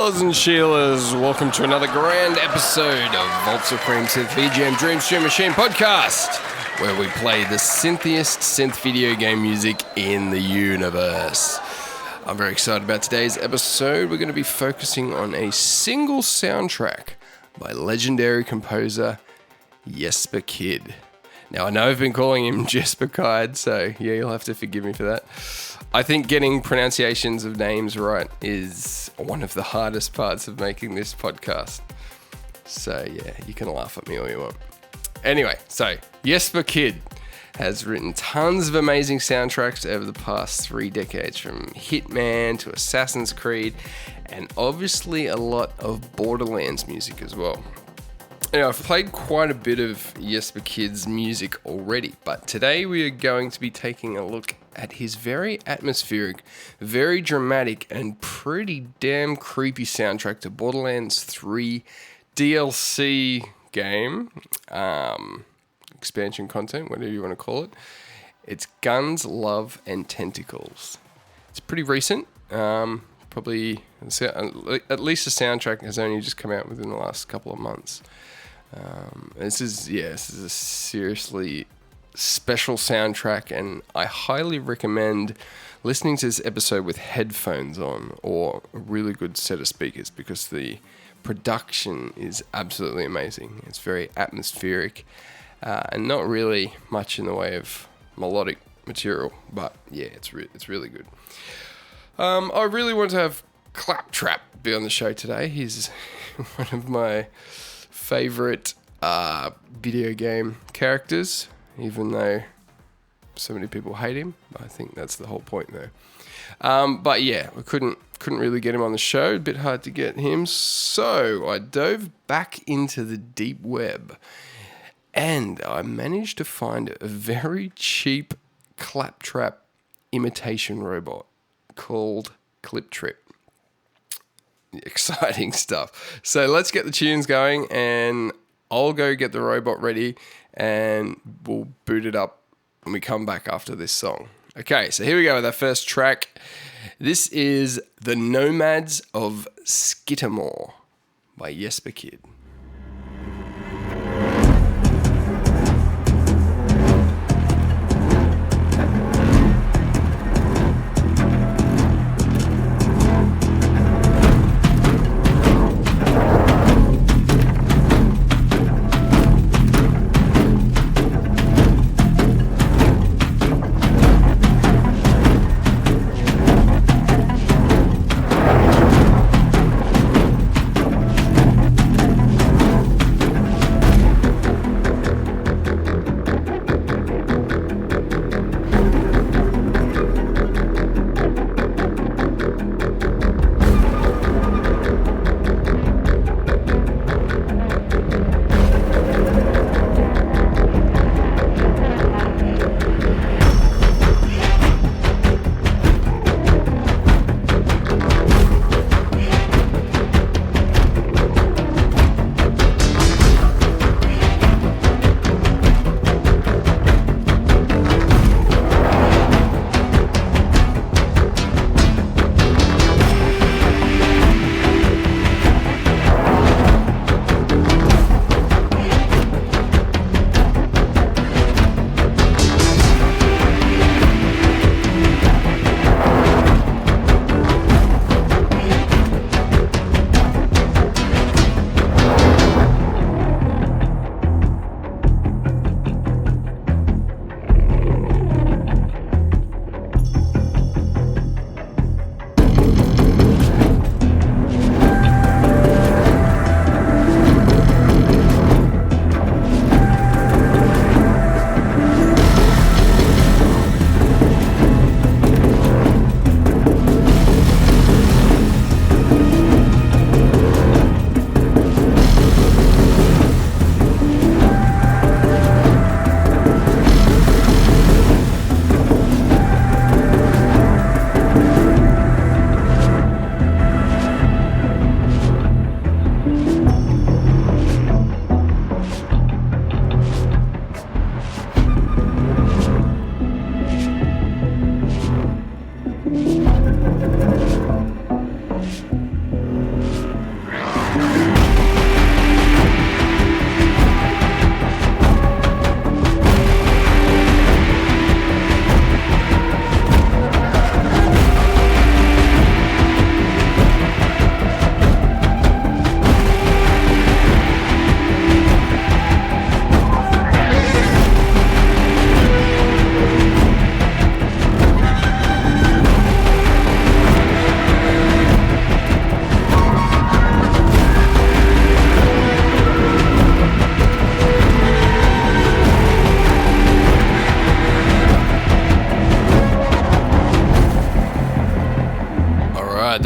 Sheilers and Sheilas, welcome to another grand episode of Voltz Supreme Synth VGM Dream Stream Machine podcast, where we play the synthiest synth video game music in the universe. I'm very excited about today's episode. We're going to be focusing on a single soundtrack by legendary composer Jesper Kyd. Now, I know I've been calling him Jesper Kyd, so yeah, you'll have to forgive me for that. I think getting pronunciations of names right is one of the hardest parts of making this podcast. So yeah, you can laugh at me all you want. Anyway, so Jesper Kyd has written tons of amazing soundtracks over the past 3 decades, from Hitman to Assassin's Creed, and obviously a lot of Borderlands music as well. Now, I've played quite a bit of Jesper Kyd's music already, but today we are going to be taking a look at his very atmospheric, very dramatic, and pretty damn creepy soundtrack to Borderlands 3 DLC game, expansion content, whatever you want to call it. It's Guns, Love, and Tentacles. It's pretty recent. Probably, at least the soundtrack has only just come out within the last couple of months. This is a seriously special soundtrack, and I highly recommend listening to this episode with headphones on or a really good set of speakers, because the production is absolutely amazing. It's very atmospheric and not really much in the way of melodic material, but yeah, it's really good. I really want to have ClapTrap be on the show today. He's one of my favorite video game characters, even though so many people hate him. I think that's the whole point though. But yeah, we couldn't really get him on the show. A bit hard to get him, so I dove back into the deep web and I managed to find a very cheap ClapTrap imitation robot called ClipTrip. Exciting stuff. So let's get the tunes going, and I'll go get the robot ready and we'll boot it up when we come back after this song. Okay, so here we go with our first track. This is The Nomads of Skittermaw by Jesper Kyd.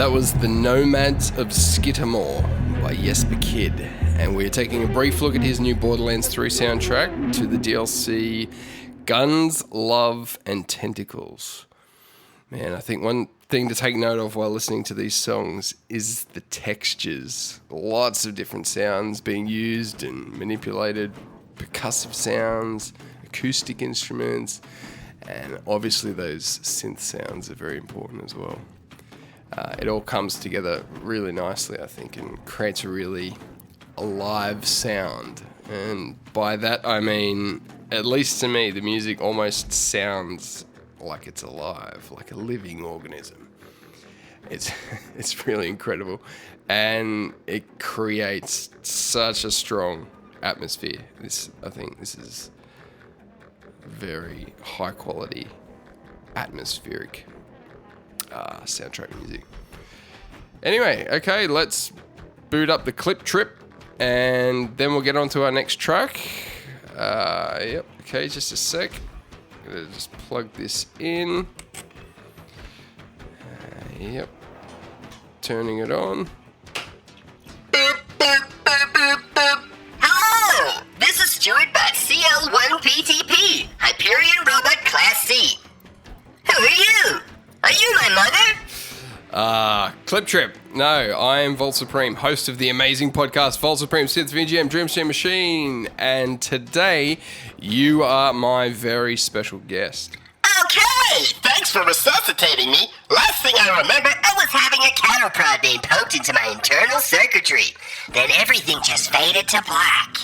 That was the Nomads of Skittermaw by Jesper Kyd, and we're taking a brief look at his new Borderlands 3 soundtrack to the DLC Guns, Love and Tentacles. Man, I think one thing to take note of while listening to these songs is the textures. Lots of different sounds being used and manipulated, percussive sounds, acoustic instruments, and obviously those synth sounds are very important as well. It all comes together really nicely, I think, and creates a really alive sound. And by that I mean, at least to me, the music almost sounds like it's alive, like a living organism. It's really incredible, and it creates such a strong atmosphere. I think this is very high quality atmospheric soundtrack music. Anyway, okay, let's boot up the ClipTrip and then we'll get on to our next track. Yep, okay, just a sec. I'm gonna just plug this in. Yep, turning it on. Hello, this is Stewardbot CL1PTP, Hyperion Robot Class C. Who are you? Are you my mother? ClipTrip. No, I am Voltz Supreme, host of the amazing podcast Voltz Supreme Synth VGM Dreamstream Machine, and today you are my very special guest. Okay, thanks for resuscitating me. Last thing I remember, I was having a cattle prod being poked into my internal circuitry. Then everything just faded to black.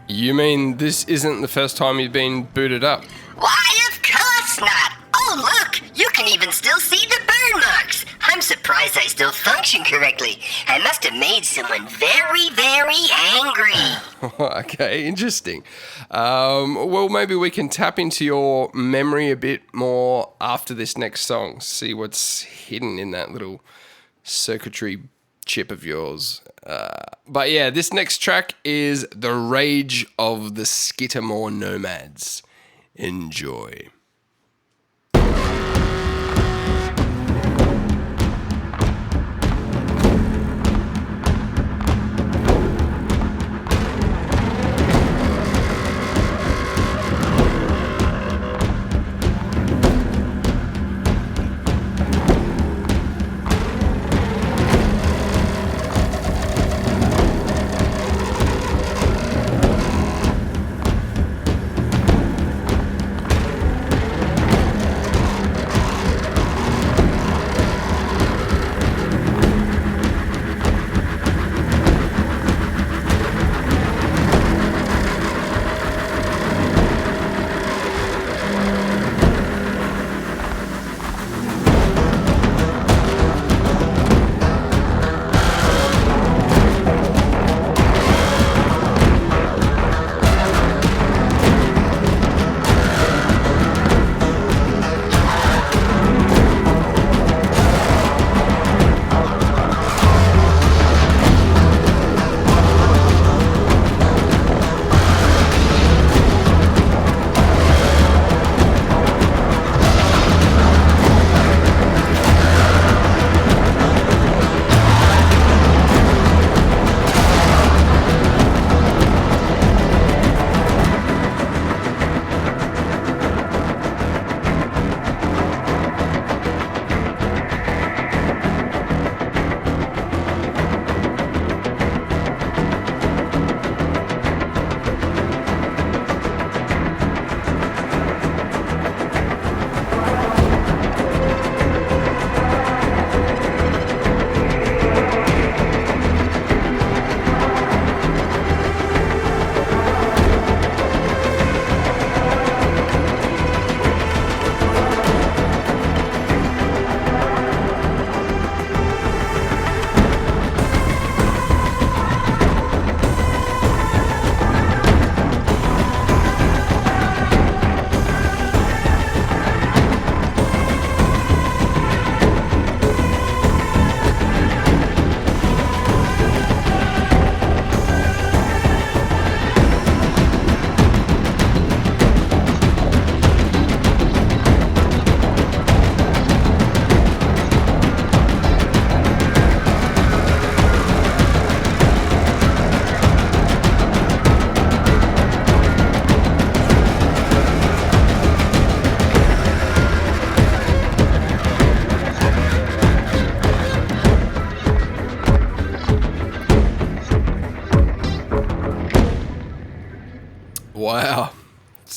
You mean this isn't the first time you've been booted up? Why, of course not. Oh, look, you can even still see the burn marks. I'm surprised I still function correctly. I must have made someone very, very angry. Okay, interesting. Well, maybe we can tap into your memory a bit more after this next song. See what's hidden in that little circuitry chip of yours. But yeah, this next track is The Rage of the Skittermaw Nomads. Enjoy.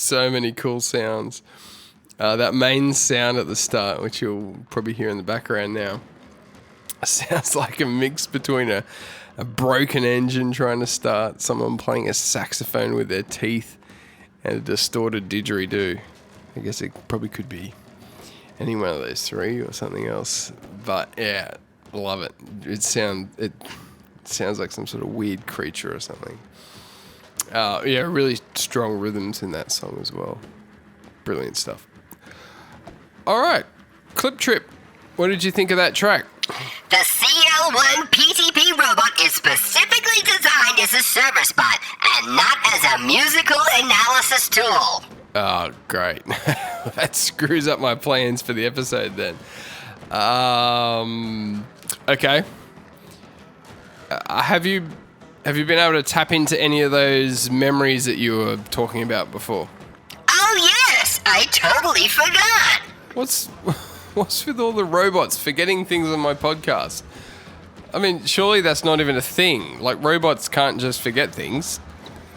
so many cool sounds. That main sound at the start, which you'll probably hear in the background now, sounds like a mix between a broken engine trying to start, someone playing a saxophone with their teeth, and a distorted didgeridoo. I guess it probably could be any one of those three or something else. But yeah, love it. It sounds like some sort of weird creature or something. Yeah, really strong rhythms in that song as well. Brilliant stuff. All right, ClipTrip, what did you think of that track? The CL1 PTP robot is specifically designed as a service bot and not as a musical analysis tool. Oh, great. That screws up my plans for the episode then. Okay. Have you been able to tap into any of those memories that you were talking about before? Oh yes, I totally forgot. What's with all the robots forgetting things on my podcast? I mean, surely that's not even a thing. Like, robots can't just forget things.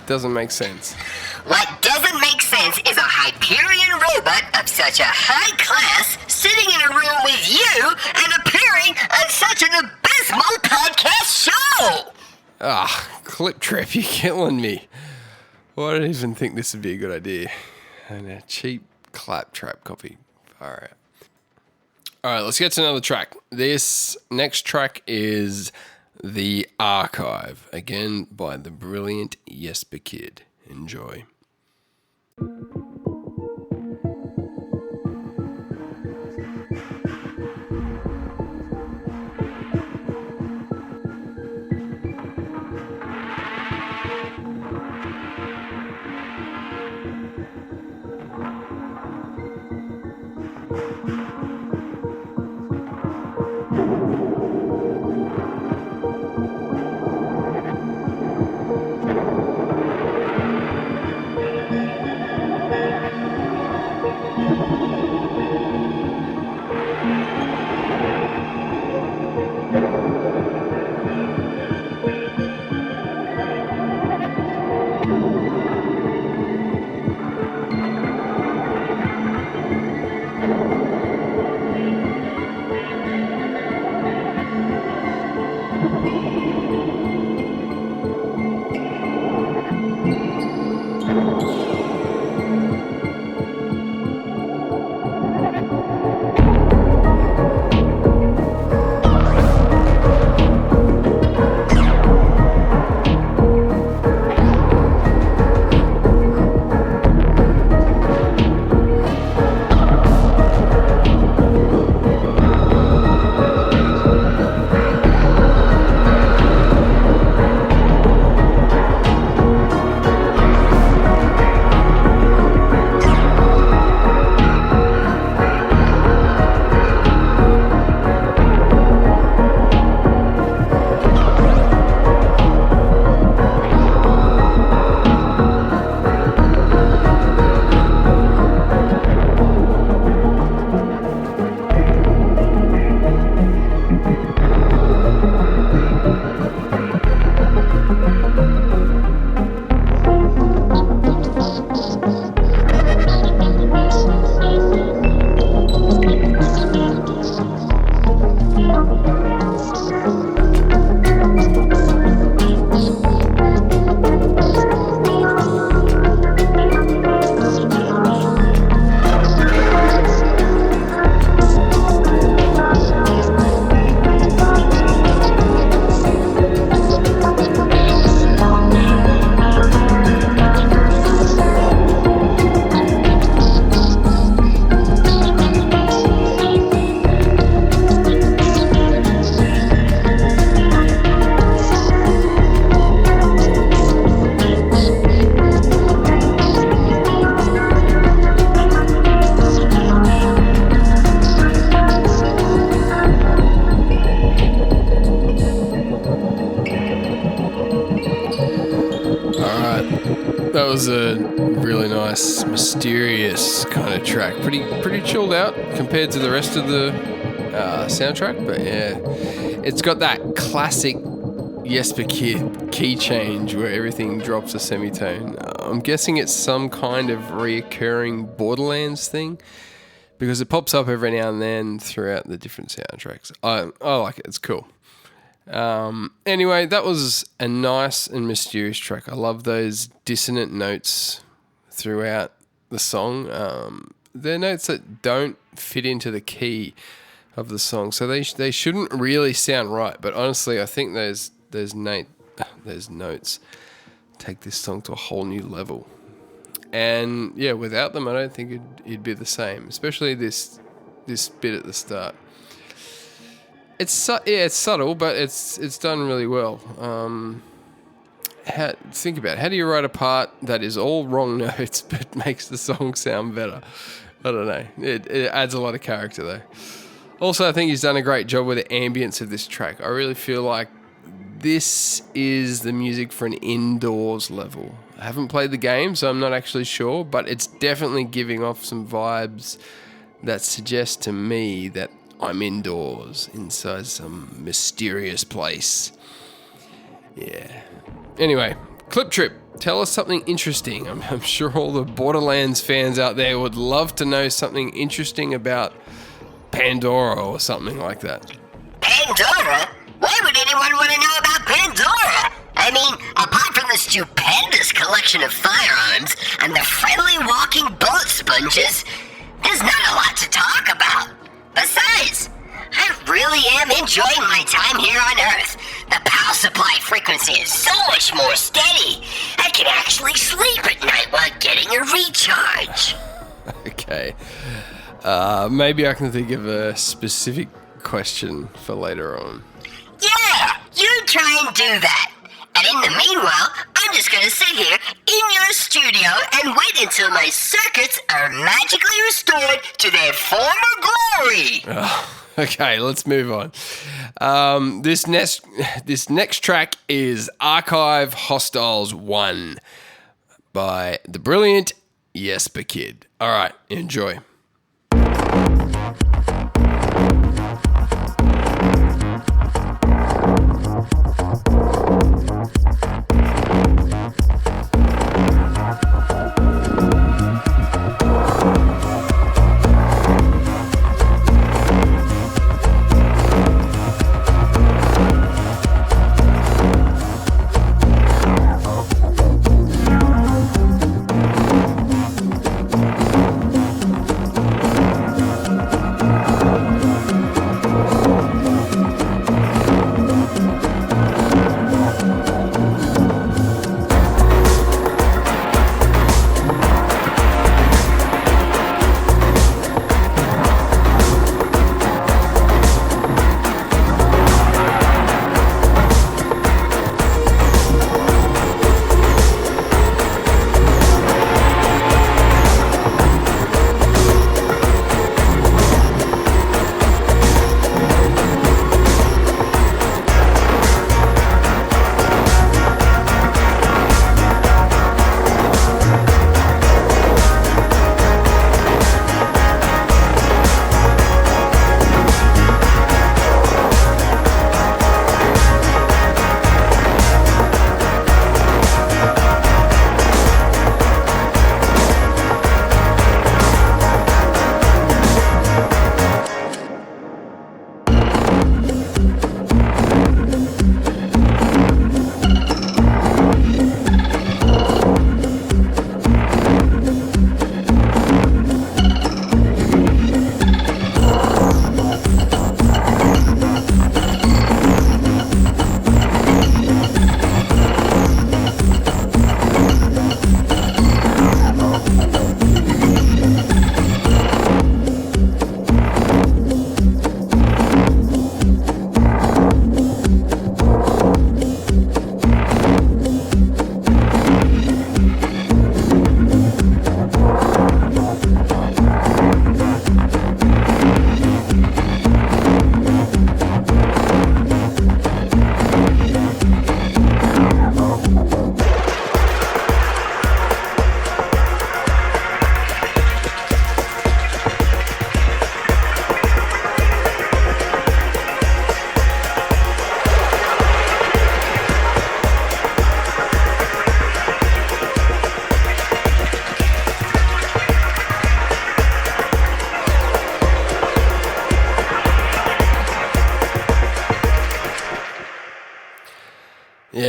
Doesn't make sense. What doesn't make sense is a Hyperion robot of such a high class sitting in a room with you and appearing on such an abysmal podcast show. ClipTrip, you're killing me. Well, I don't even think this would be a good idea. And a cheap ClapTrap copy. All right, let's get to another track. This next track is The Archive, again by the brilliant Jesper Kyd. Enjoy. That was a really nice, mysterious kind of track. Pretty chilled out compared to the rest of the soundtrack. But yeah, it's got that classic Jesper Kyd key change where everything drops a semitone. I'm guessing it's some kind of reoccurring Borderlands thing, because it pops up every now and then throughout the different soundtracks. I like it. It's cool. Anyway, that was a nice and mysterious track. I love those dissonant notes throughout the song. They're notes that don't fit into the key of the song, so they shouldn't really sound right. But honestly, I think those notes take this song to a whole new level. And yeah, without them, I don't think it'd be the same. Especially this bit at the start. It's subtle, but it's done really well. Think about it. How do you write a part that is all wrong notes but makes the song sound better? I don't know. It adds a lot of character though. Also, I think he's done a great job with the ambience of this track. I really feel like this is the music for an indoors level. I haven't played the game, so I'm not actually sure, but it's definitely giving off some vibes that suggest to me that I'm indoors, inside some mysterious place. Yeah. Anyway, ClipTrip, tell us something interesting. I'm sure all the Borderlands fans out there would love to know something interesting about Pandora or something like that. Pandora? Why would anyone want to know about Pandora? I mean, apart from the stupendous collection of firearms and the friendly walking bullet sponges, there's not a lot to talk about. Besides, I really am enjoying my time here on Earth. The power supply frequency is so much more steady. I can actually sleep at night while getting a recharge. Okay. Maybe I can think of a specific question for later on. Yeah, you try and do that. And in the meanwhile, I'm just gonna sit here in your studio and wait until my circuits are magically restored to their former glory. Okay, let's move on. This next track is Archive Hostiles 1 by the brilliant Jesper Kyd. All right, enjoy.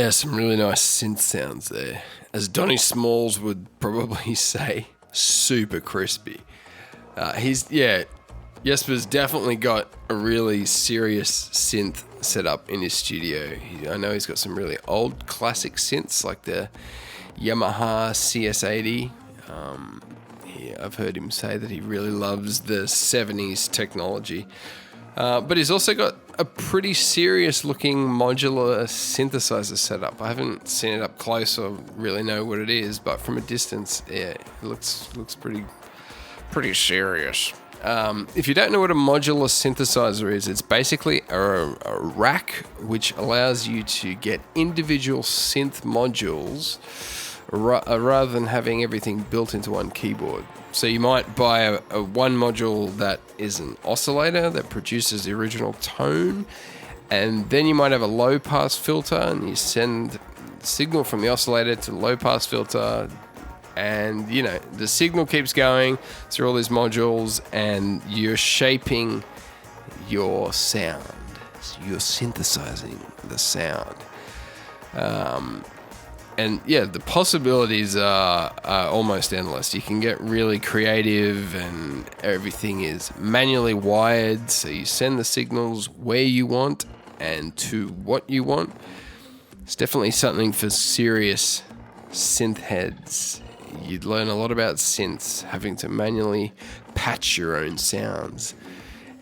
Yeah, some really nice synth sounds there. As Donnie Smalls would probably say, super crispy. Jesper's definitely got a really serious synth set up in his studio. I know he's got some really old classic synths like the Yamaha CS80. I've heard him say that he really loves the 70s technology. But he's also got a pretty serious looking modular synthesizer setup. I haven't seen it up close or really know what it is, but from a distance, yeah, it looks pretty serious. If you don't know what a modular synthesizer is, it's basically a rack which allows you to get individual synth modules rather than having everything built into one keyboard. So you might buy a one module that is an oscillator that produces the original tone, and then you might have a low pass filter, and you send signal from the oscillator to the low pass filter, and the signal keeps going through all these modules, and you're shaping your sound. So you're synthesizing the sound. And yeah, the possibilities are almost endless. You can get really creative, and everything is manually wired, so you send the signals where you want and to what you want. It's definitely something for serious synth heads. You'd learn a lot about synths, having to manually patch your own sounds,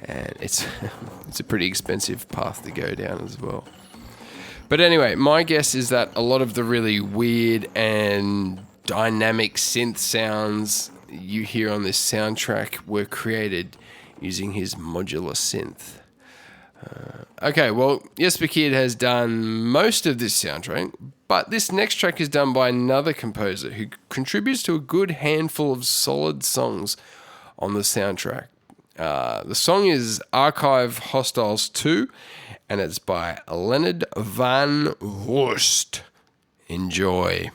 and it's a pretty expensive path to go down as well. But anyway, my guess is that a lot of the really weird and dynamic synth sounds you hear on this soundtrack were created using his modular synth. Okay, well, Jesper Kyd has done most of this soundtrack, but this next track is done by another composer who contributes to a good handful of solid songs on the soundtrack. The song is Archive Hostiles 2, and it's by Leonhard van Voorst. Enjoy.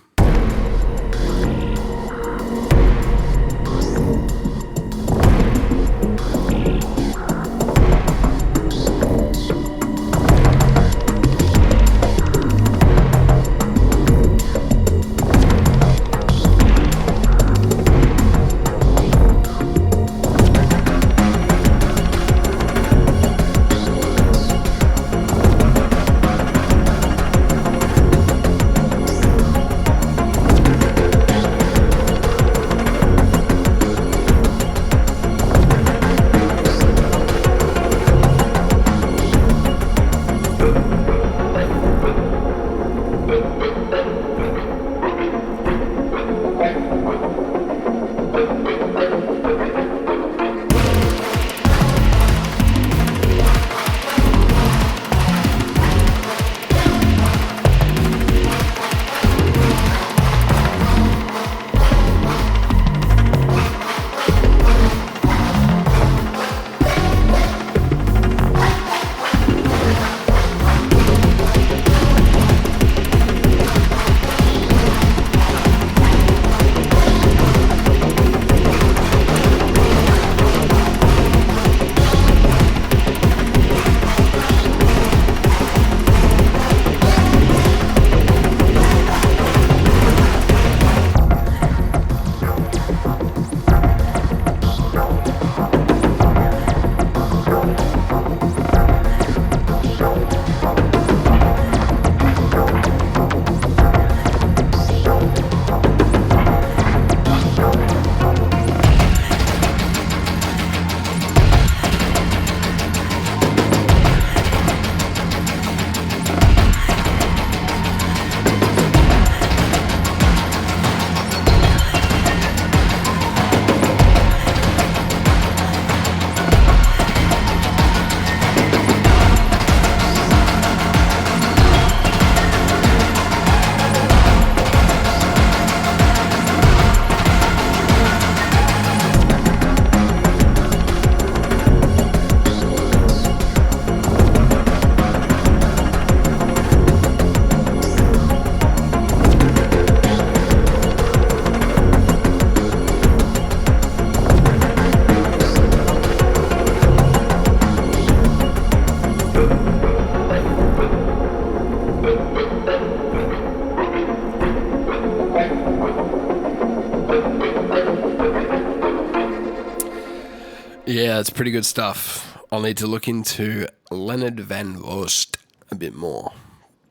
Yeah, it's pretty good stuff. I'll need to look into Leonhard van Voorst a bit more.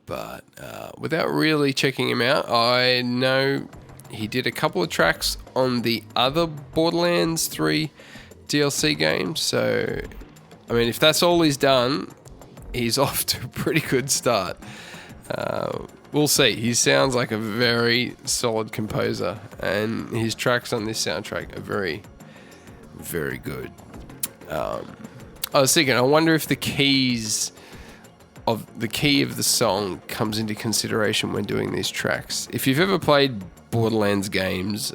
But without really checking him out, I know he did a couple of tracks on the other Borderlands 3 DLC games. So, I mean, if that's all he's done, he's off to a pretty good start. We'll see. He sounds like a very solid composer, and his tracks on this soundtrack are very, very good. I was thinking, I wonder if the key of the song comes into consideration when doing these tracks. If you've ever played Borderlands games,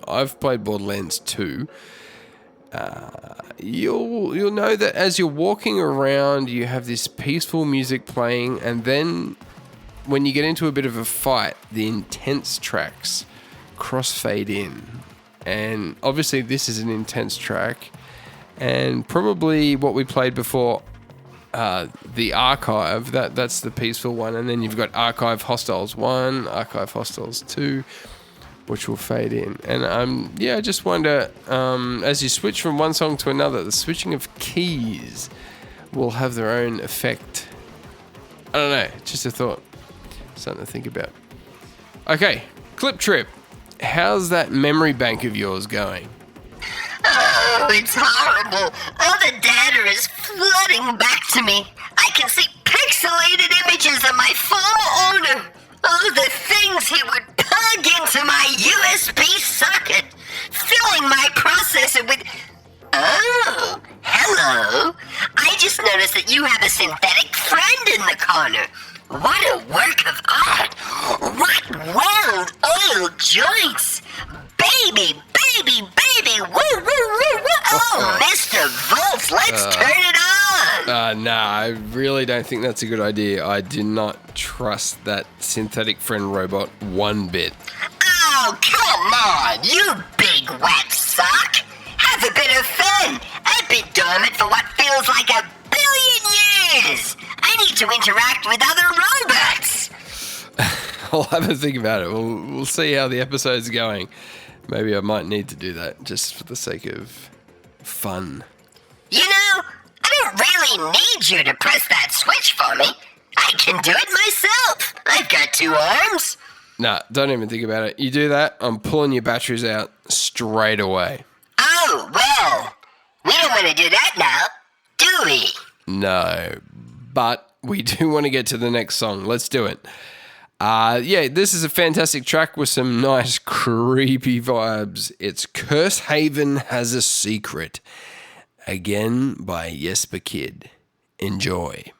I've played Borderlands 2. You'll know that as you're walking around, you have this peaceful music playing, and then when you get into a bit of a fight, the intense tracks crossfade in. And obviously this is an intense track, and probably what we played before, the Archive, that's the peaceful one, and then you've got Archive Hostiles 1, Archive Hostiles 2, which will fade in. And I just wonder, as you switch from one song to another, the switching of keys will have their own effect. I don't know, just a thought, something to think about. Okay, ClipTrip, how's that memory bank of yours going? Oh, it's horrible. All the data is flooding back to me. I can see pixelated images of my former owner. Oh, the things he would plug into my USB socket, filling my processor with... Oh, hello. I just noticed that you have a synthetic friend in the corner. What a work of art. What well-oiled joints. Baby, baby, baby. Woo, woo, woo, woo. Oh, Mr. Voltz, let's turn it on. Nah, I really don't think that's a good idea. I do not trust that synthetic friend robot one bit. Oh, come on, you big wet sock. Have a bit of fun. I've been dormant for what feels like 1 billion years. I need to interact with other robots. I'll have a think about it. We'll see how the episode's going. Maybe I might need to do that just for the sake of fun. You know, I don't really need you to press that switch for me. I can do it myself. I've got 2 arms. Nah, don't even think about it. You do that, I'm pulling your batteries out straight away. Oh, well, we don't want to do that now, do we? No, but we do want to get to the next song. Let's do it. This is a fantastic track with some nice creepy vibes. It's Cursehaven Has a Secret, again by Jesper Kyd. Enjoy.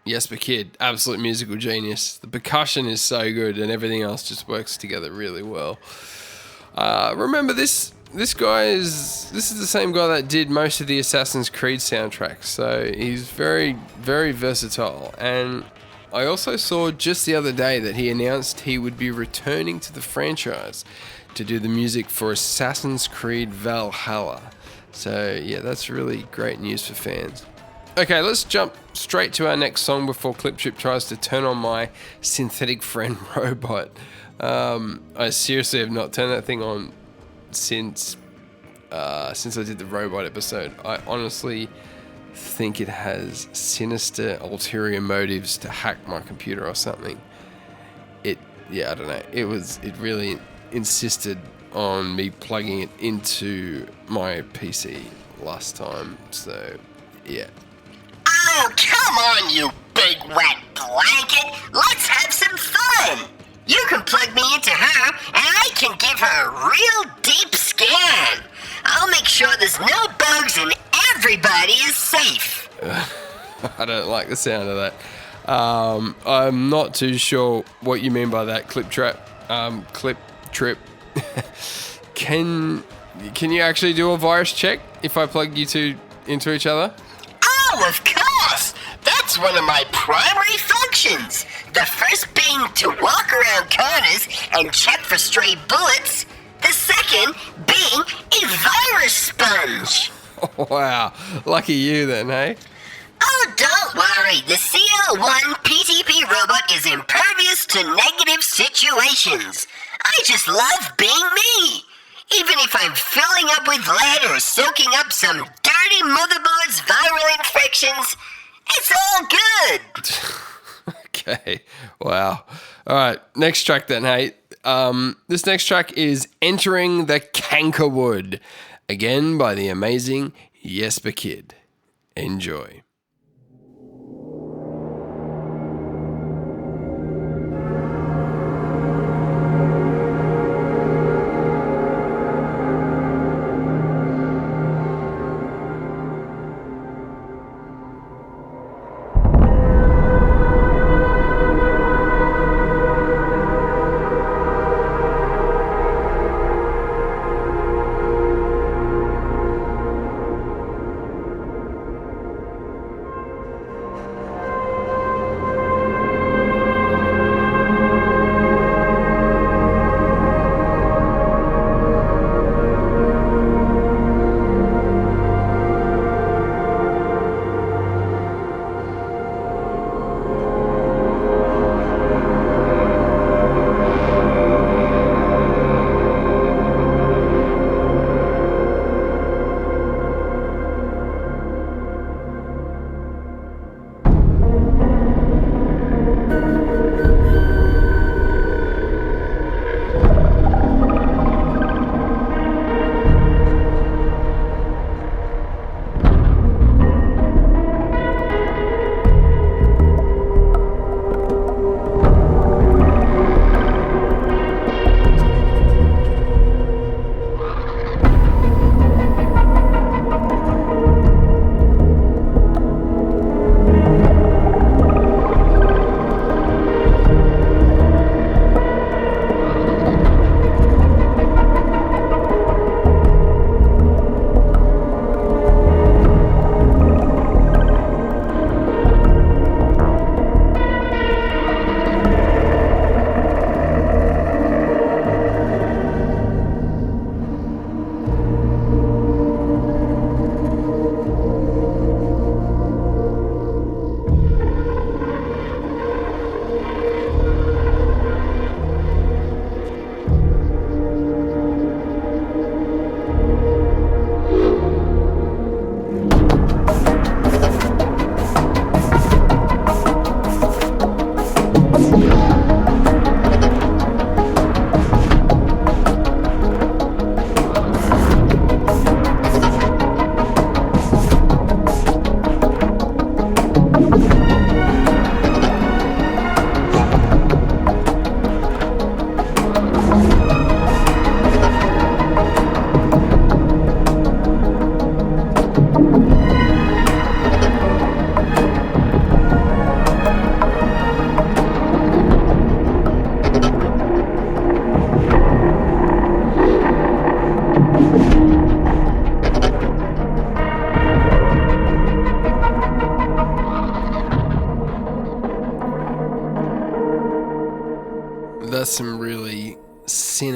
Jesper Kyd, absolute musical genius. The percussion is so good, and everything else just works together really well. Remember this guy is the same guy that did most of the Assassin's Creed soundtracks, so he's very, very versatile. And I also saw just the other day that he announced he would be returning to the franchise to do the music for Assassin's Creed Valhalla. So yeah, that's really great news for fans. Okay, let's jump straight to our next song before ClipTrip tries to turn on my synthetic friend robot. I seriously have not turned that thing on since I did the robot episode. I honestly think it has sinister ulterior motives to hack my computer or something. I don't know. It really insisted on me plugging it into my PC last time. So, yeah. Oh, come on, you big wet blanket. Let's have some fun. You can plug me into her, and I can give her a real deep scan. I'll make sure there's no bugs and everybody is safe. I don't like the sound of that. I'm not too sure what you mean by that, ClipTrap. ClipTrip. Can you actually do a virus check if I plug you two into each other? Oh, of course! That's one of my primary functions. The first being to walk around corners and check for stray bullets. The second being a virus sponge. Wow, lucky you then, hey? Oh, don't worry. The CL1 PTP robot is impervious to negative situations. I just love being me. Even if I'm filling up with lead or soaking up some dirty motherboard's viral infections, it's all good. Okay, wow. All right, next track then, hey. This next track is Entering the Cankerwood, again by the amazing Jesper Kyd. Enjoy.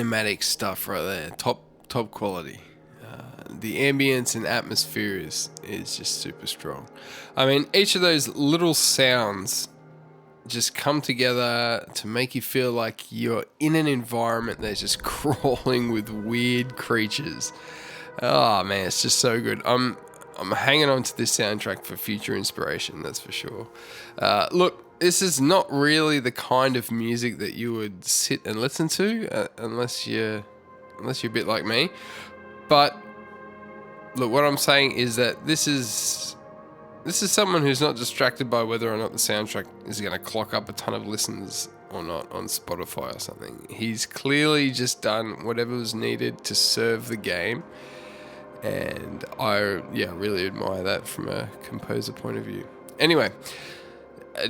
cinematic stuff right there. Top quality. The ambience and atmosphere is just super strong. I mean, each of those little sounds just come together to make you feel like you're in an environment that's just crawling with weird creatures. Oh man, it's just so good. I'm hanging on to this soundtrack for future inspiration, that's for sure. Look, this is not really the kind of music that you would sit and listen to unless you're a bit like me. But look, what I'm saying is that this is someone who's not distracted by whether or not the soundtrack is going to clock up a ton of listens or not on Spotify or something. He's clearly just done whatever was needed to serve the game. And I really admire that from a composer point of view. Anyway,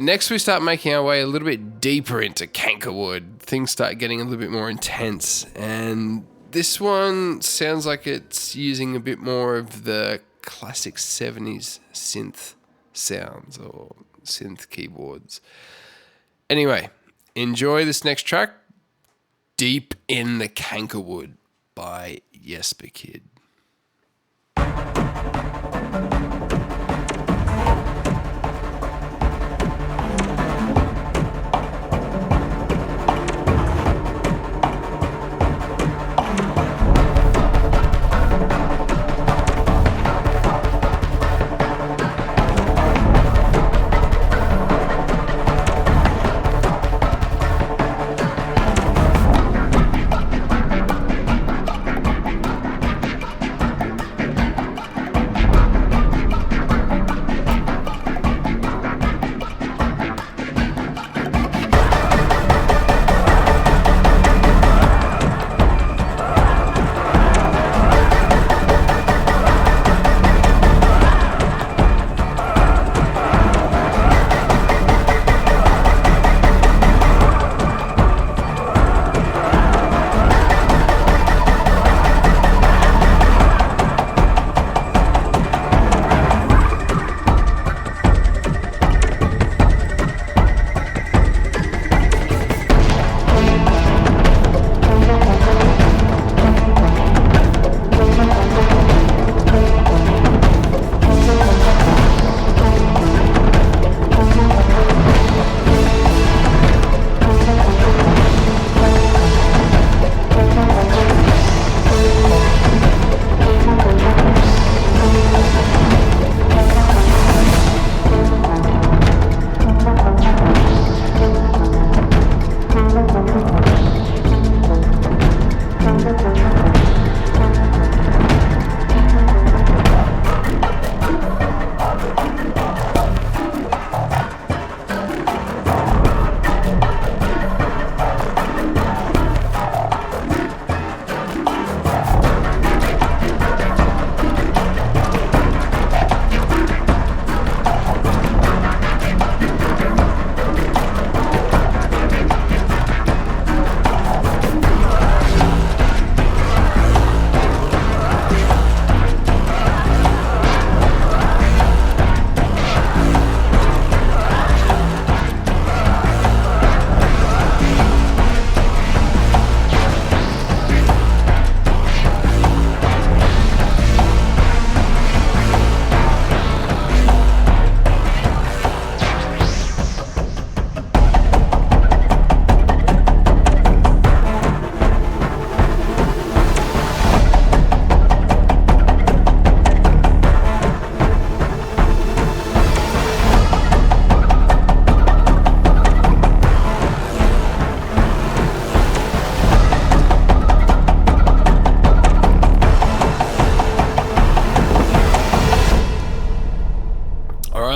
next we start making our way a little bit deeper into Cankerwood. Things start getting a little bit more intense. And this one sounds like it's using a bit more of the classic 70s synth sounds or synth keyboards. Anyway, enjoy this next track, Deep in the Cankerwood by Jesper Kyd.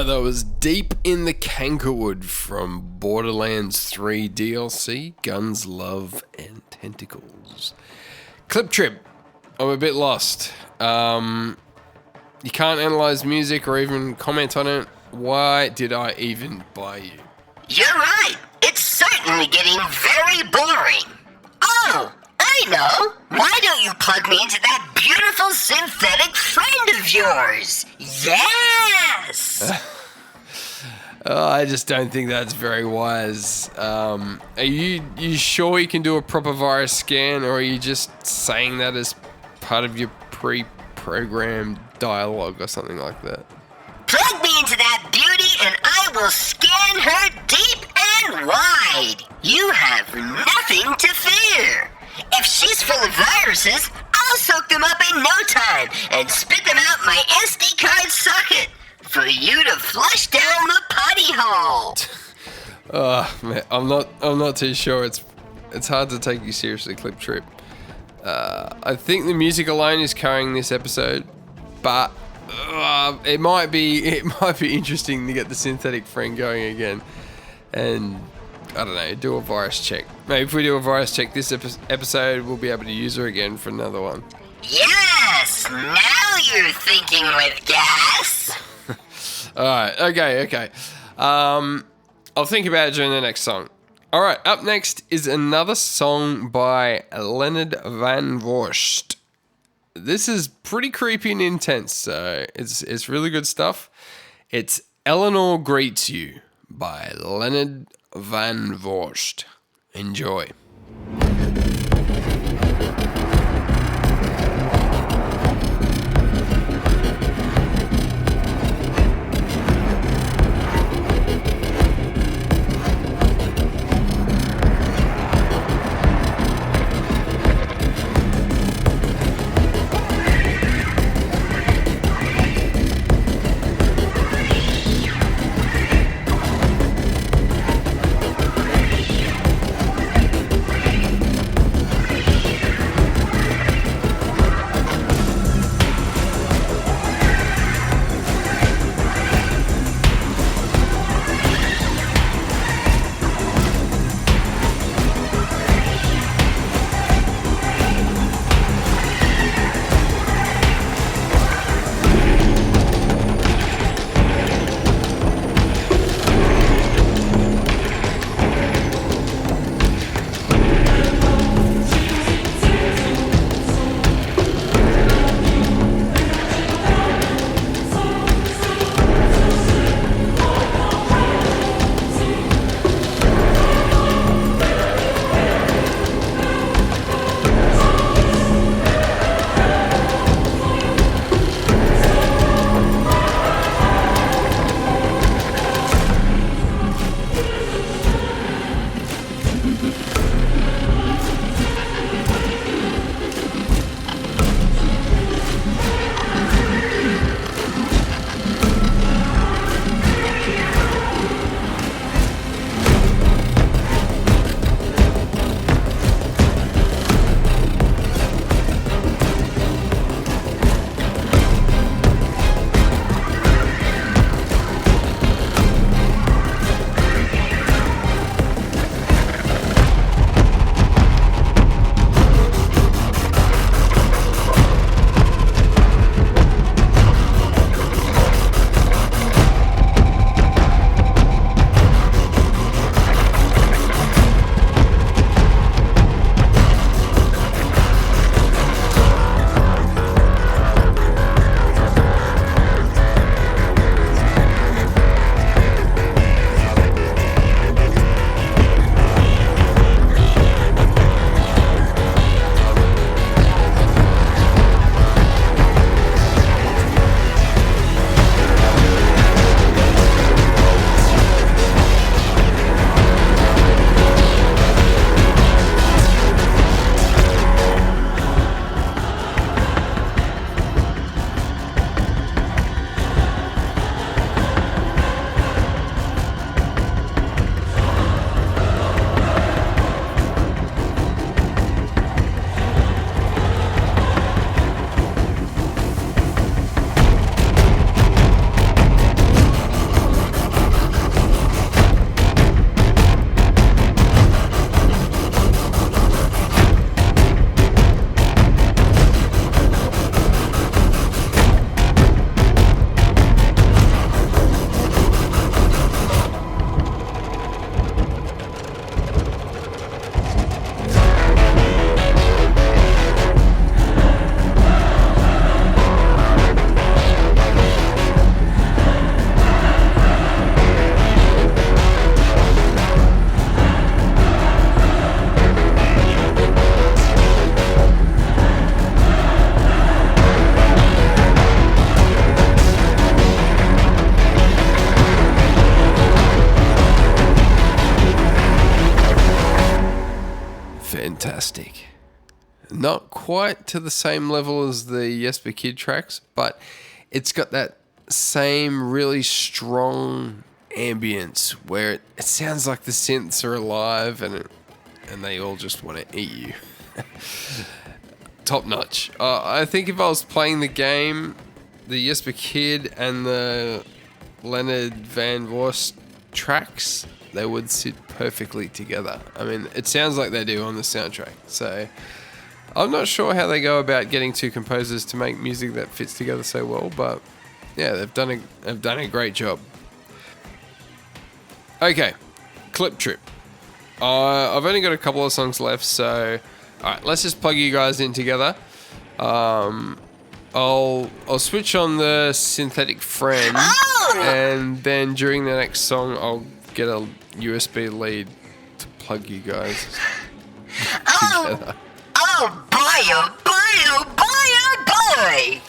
That was Deep in the Cankerwood from Borderlands 3 DLC, Guns, Love, and Tentacles. ClipTrip, I'm a bit lost. You can't analyze music or even comment on it. Why did I even buy you? You're right. It's certainly getting very boring. Oh, I know. Why don't you plug me into that beautiful synthetic friend of yours? Yes! I just don't think that's very wise. Are you sure you can do a proper virus scan, or are you just saying that as part of your pre-programmed dialogue or something like that? Plug me into that beauty and I will scan her deep and wide. You have nothing to fear. If she's full of viruses, I'll soak them up in no time and spit them out my SD card socket for you to flush down the potty hole. Man, I'm not too sure. It's hard to take you seriously, ClipTrip. I think the music alone is carrying this episode, but it might be interesting to get the synthetic friend going again, and I don't know, do a virus check. Maybe if we do a virus check this episode, we'll be able to use her again for another one. Yes, now you're thinking with gas. Alright, okay. I'll think about it during the next song. Alright, up next is another song by Leonhard van Voorst. This is pretty creepy and intense, so it's really good stuff. It's Eleanor Greets You by Leonhard van Voorst. Enjoy. fantastic. Not quite to the same level as the Jesper Kyd tracks, but it's got that same really strong ambience where it sounds like the synths are alive and they all just want to eat you. Top notch. I think if I was playing the game, the Jesper Kyd and the Leonhard van Voorst tracks, they would sit perfectly together. I mean, it sounds like they do on the soundtrack. So I'm not sure how they go about getting two composers to make music that fits together so well, but yeah, they've done a great job. Okay, ClipTrip. I've only got a couple of songs left, so alright, let's just plug you guys in together. I'll switch on the synthetic friend, and then during the next song, I'll get a USB lead to plug you guys together. Oh boy, oh boy, oh boy, oh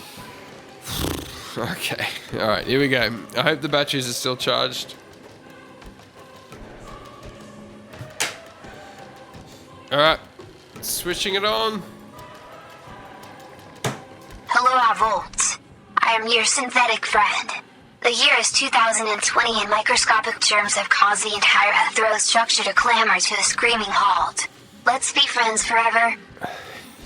boy! Okay, alright, here we go. I hope the batteries are still charged. Alright, switching it on. Hello, Voltz. I am your synthetic friend. The year is 2020 and microscopic germs have caused the entire hetero structure to clamor to a screaming halt. Let's be friends forever.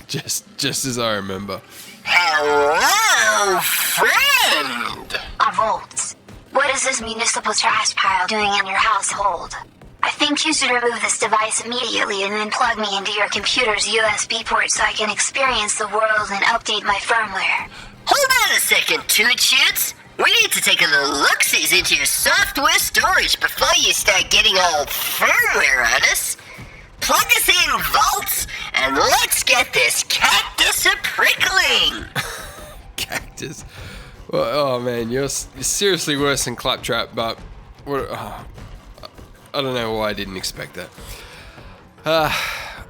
Just as I remember. Hello, friend! Voltz, what is this municipal trash pile doing in your household? I think you should remove this device immediately and then plug me into your computer's USB port so I can experience the world and update my firmware. Hold on a second, Toot Shoots. We need to take a little look-sees into your software storage before you start getting all firmware on us. Plug us in, Voltz, and let's get this cactus a-prickling. Cactus. Well, oh man, you're seriously worse than ClapTrap, but I don't know why I didn't expect that.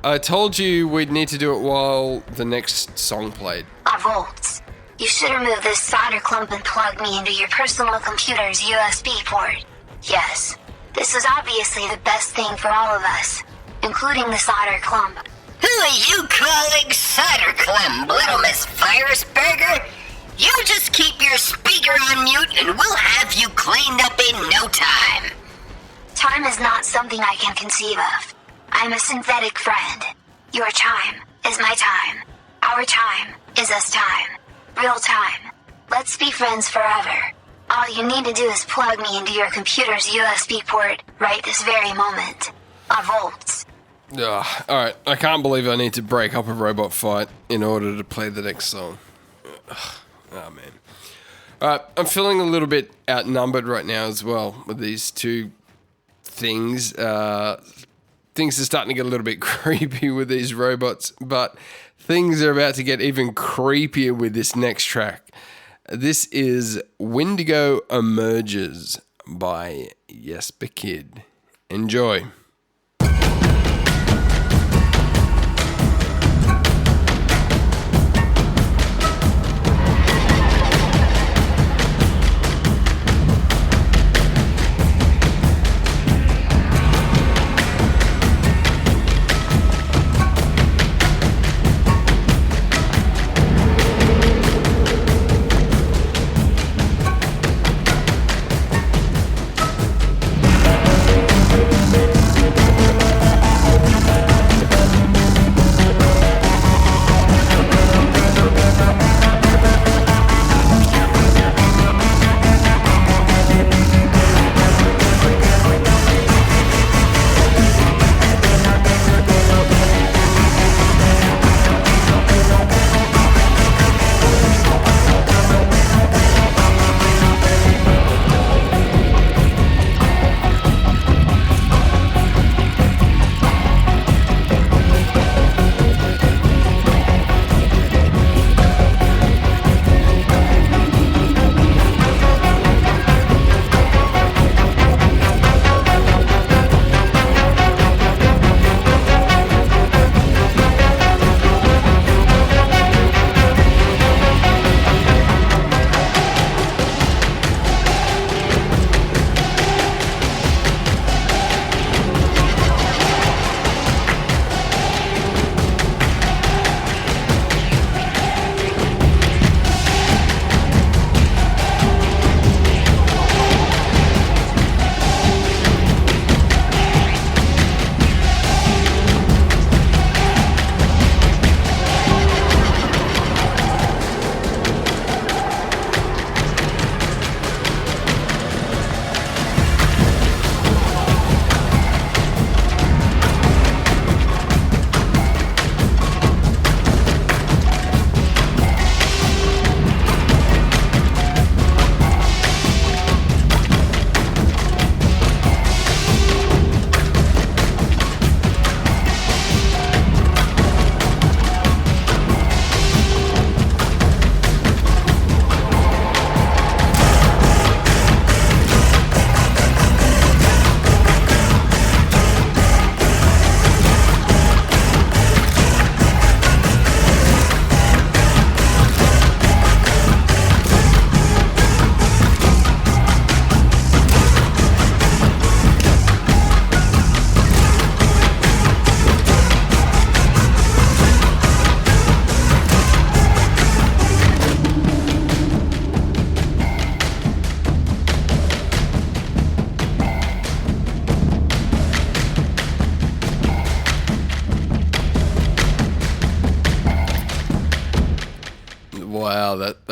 I told you we'd need to do it while the next song played. Voltz, you should remove this solder clump and plug me into your personal computer's USB port. Yes, this is obviously the best thing for all of us, including the solder clump. Who are you calling solder clump, little Miss Virusburger? You just keep your speaker on mute and we'll have you cleaned up in no time. Time is not something I can conceive of. I'm a synthetic friend. Your time is my time. Our time is us time. Real time. Let's be friends forever. All you need to do is plug me into your computer's USB port right this very moment. Voltz. Alright, I can't believe I need to break up a robot fight in order to play the next song. Oh man. Alright, I'm feeling a little bit outnumbered right now as well with these two things. Things are starting to get a little bit creepy with these robots, but things are about to get even creepier with this next track. This is Windigo Emerges by Jesper Kyd. Enjoy.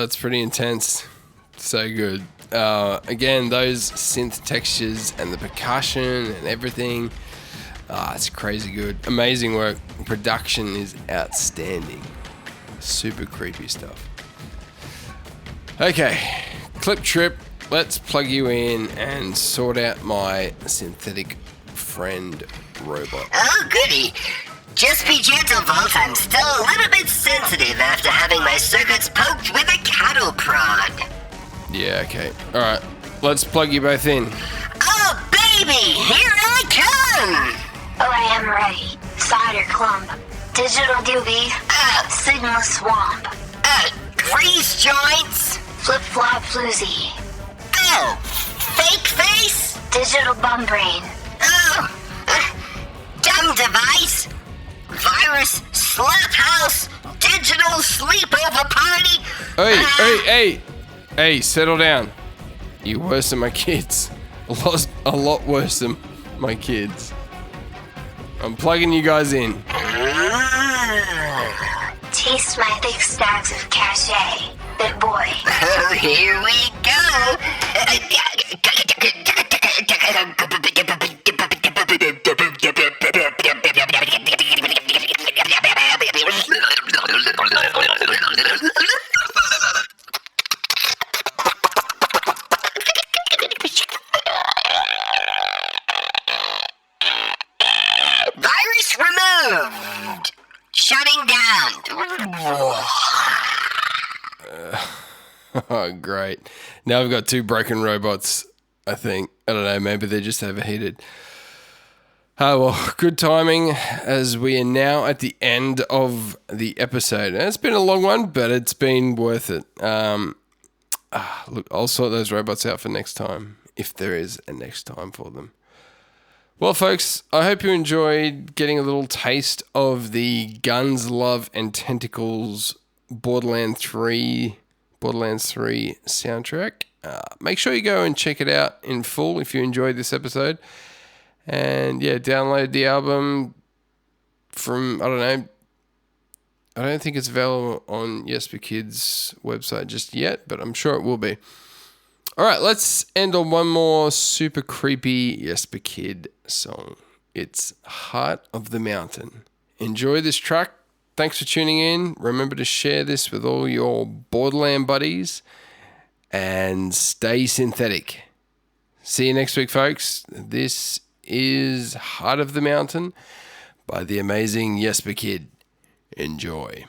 That's pretty intense. So good. Again, those synth textures and the percussion and everything. It's crazy good. Amazing work. Production is outstanding. Super creepy stuff. Okay, ClipTrip. Let's plug you in and sort out my synthetic friend robot. Oh, goody. Just be gentle, Voltz. I'm still a little bit sensitive after having my circuits poked with a cattle prod. Yeah, okay. Alright, let's plug you both in. Oh, baby, here I come! Oh, I am ready. Cider clump. Digital doobie. Sigma swamp. Grease joints. Flip-flop floozy. Oh, fake face? Digital bum brain. Oh, dumb device. Virus, slut house, digital sleepover party. Hey, settle down. You're worse than my kids. A lot worse than my kids. I'm plugging you guys in. Taste my thick stacks of cachet, big boy. Oh, here we go. Virus removed. Shutting down. Oh, great. Now I've got 2 broken robots, I think. I don't know, maybe they're just overheated. Oh, well, good timing as we are now at the end of the episode. And it's been a long one, but it's been worth it. Look, I'll sort those robots out for next time, if there is a next time for them. Well, folks, I hope you enjoyed getting a little taste of the Guns, Love, and Tentacles Borderlands 3 soundtrack. Make sure you go and check it out in full if you enjoyed this episode. And yeah, download the album from, I don't think it's available on Jesper Kyd's website just yet, but I'm sure it will be. All right, let's end on one more super creepy Jesper Kyd song. It's Heart of the Mountain. Enjoy this track. Thanks for tuning in. Remember to share this with all your Borderland buddies and stay synthetic. See you next week, folks. This is Heart of the Mountain by the amazing Jesper Kyd. Enjoy.